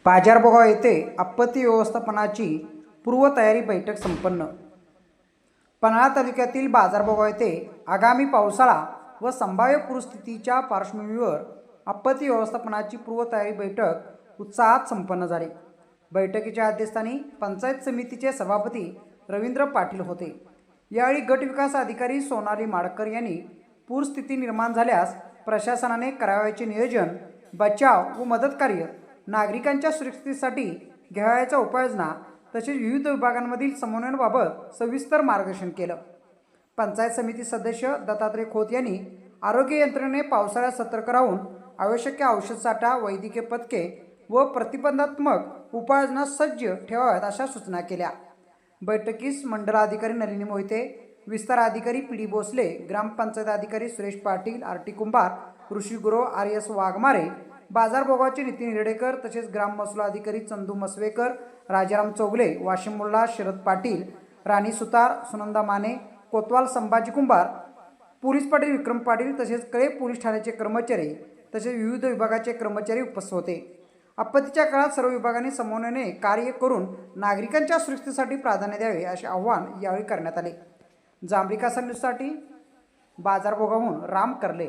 बाजारभोगाव येथे आपत्ती व्यवस्थापनाची पूर्वतयारी बैठक संपन्न। पन्हाळा तालुक्यातील बाजारभोगाव येथे आगामी पावसाळा व संभाव्य पूरस्थितीच्या पार्श्वभूमीवर आपत्ती व्यवस्थापनाची पूर्वतयारी बैठक उत्साहात संपन्न झाली। बैठकीच्या अध्यक्षस्थानी पंचायत समितीचे सभापती रवींद्र पाटील होते। यावेळी गट विकास अधिकारी सोनाली माडकर यांनी पूरस्थिती निर्माण झाल्यास प्रशासनाने करावयाचे नियोजन, बचाव व मदत कार्य, नागरिकांच्या सुरक्षिततेसाठी घ्यावयाच्या उपाययोजना तसेच विविध विभागांमधील समन्वयाबाबत सविस्तर मार्गदर्शन केलं। पंचायत समिती सदस्य दत्तात्रय खोत यांनी आरोग्य यंत्रणेने पावसाळ्यात सतर्क राहून आवश्यक औषध साठा, वैद्यकीय पथके व प्रतिबंधात्मक उपाययोजना सज्ज ठेवाव्यात अशा सूचना केल्या। बैठकीस मंडलाधिकारी नलिनी मोहिते, विस्तार अधिकारी पी.डी. भोसले, ग्रामपंचायत अधिकारी सुरेश पाटील, आर.टी. कुंभार, ऋषी गुरव, आर.एस. वाघमारे, बाजारभोगावचे नितीन हिरडेकर तसेच ग्राम महसूल अधिकारी चंदू मसवेकर, राजाराम चौगले, वाशिम मुल्ला शरद पाटील, राणी सुतार, सुनंदा माने, कोतवाल संभाजी कुंभार, पोलीस पाटील विक्रम पाटील तसेच कळे पोलीस ठाण्याचे कर्मचारी तसेच विविध विभागाचे कर्मचारी उपस्थित होते। आपत्तीच्या काळात सर्व विभागांनी समन्वयाने कार्य करून नागरिकांच्या सुरक्षेसाठी प्राधान्य द्यावे असे आवाहन यावेळी करण्यात आले। जांभळी कासा न्यूजसाठी बाजारभोगावहून राम करले।